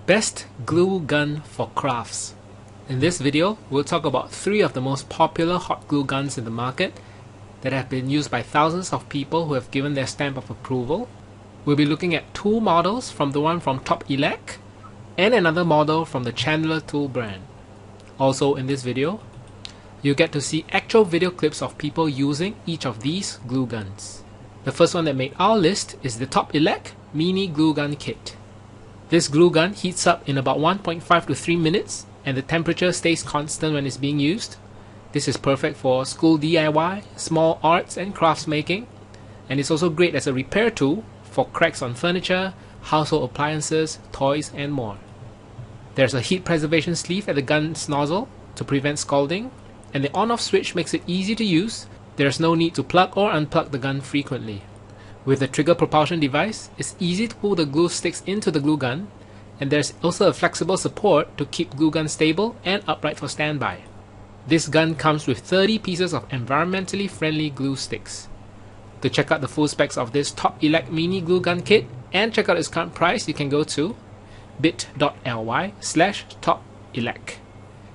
Best glue gun for crafts. In this video, we'll talk about 3 of the most popular hot glue guns in the market that have been used by thousands of people who have given their stamp of approval. We'll be looking at 2 models from the one from Topel and another model from the Chandler Tool brand. Also in this video, you get to see actual video clips of people using each of these glue guns. The first one that made our list is the Topel Mini Glue Gun Kit. This glue gun heats up in about 1.5 to 3 minutes and the temperature stays constant when it's being used. This is perfect for school DIY, small arts and crafts making, and it's also great as a repair tool for cracks on furniture, household appliances, toys and more. There's a heat preservation sleeve at the gun's nozzle to prevent scalding, and the on-off switch makes it easy to use. There's no need to plug or unplug the gun frequently. With the trigger propulsion device, it's easy to pull the glue sticks into the glue gun, and there's also a flexible support to keep glue gun stable and upright for standby. This gun comes with 30 pieces of environmentally friendly glue sticks. To check out the full specs of this Topel Mini Glue Gun Kit and check out its current price, you can go to bit.ly/Topel.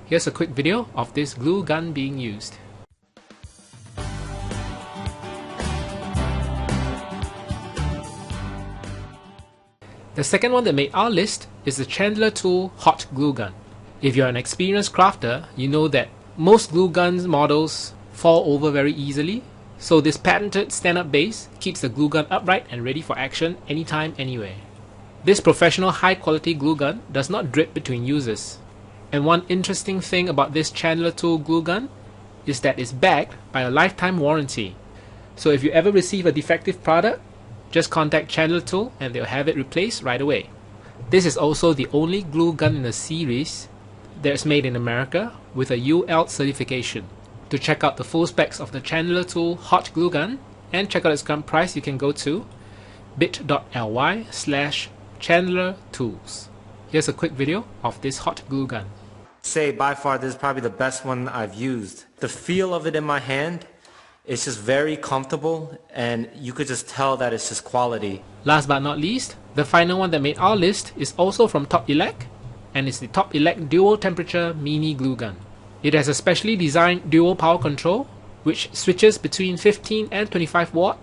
Here's a quick video of this glue gun being used. The second one that made our list is the Chandler Tool Hot Glue Gun. If you're an experienced crafter, you know that most glue guns models fall over very easily, so this patented stand-up base keeps the glue gun upright and ready for action anytime, anywhere. This professional high-quality glue gun does not drip between uses. And one interesting thing about this Chandler Tool glue gun is that it's backed by a lifetime warranty. So if you ever receive a defective product, just contact Chandler Tool and they'll have it replaced right away. This is also the only glue gun in the series that's made in America with a UL certification. To check out the full specs of the Chandler Tool Hot Glue Gun and check out its current price, you can go to bit.ly/Chandler Tools. Here's a quick video of this hot glue gun. Say by far this is probably the best one I've used. The feel of it in my hand, it's just very comfortable and you could just tell that it's just quality. Last but not least, the final one that made our list is also from Topel and it's the Topel Dual Temperature Mini Glue Gun. It has a specially designed dual power control which switches between 15 and 25 watt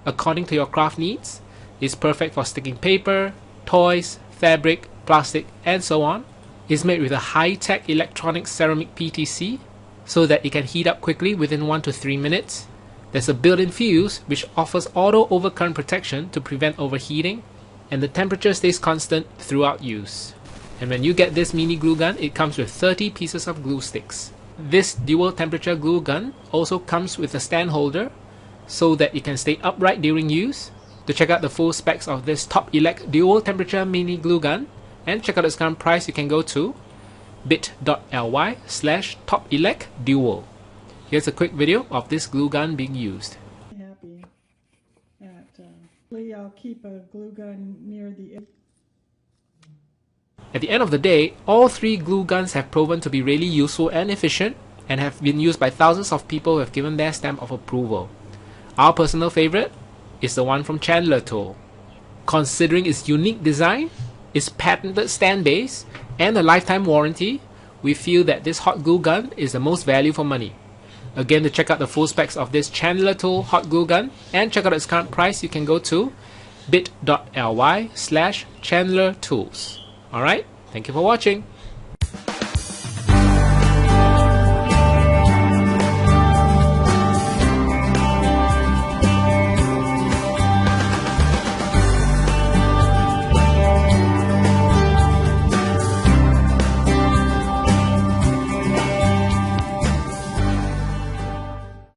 according to your craft needs. It's perfect for sticking paper, toys, fabric, plastic and so on. It's made with a high-tech electronic ceramic PTC so that it can heat up quickly within 1 to 3 minutes. There's a built-in fuse which offers auto overcurrent protection to prevent overheating, and the temperature stays constant throughout use. And when you get this mini glue gun, it comes with 30 pieces of glue sticks. This dual temperature glue gun also comes with a stand holder so that it can stay upright during use. To check out the full specs of this Topel Dual Temperature Mini Glue Gun and check out its current price, you can go to bit.ly/Topel Dual. Here's a quick video of this glue gun being used. Happy at I'll keep a glue gun near the. At the end of the day, all 3 glue guns have proven to be really useful and efficient and have been used by thousands of people who have given their stamp of approval. Our personal favorite is the one from Chandler Tool. Considering its unique design, its patented stand base, and the lifetime warranty, we feel that this hot glue gun is the most value for money. Again, to check out the full specs of this Chandler Tool hot glue gun and check out its current price, you can go to bit.ly/Chandler Tools. Alright, thank you for watching.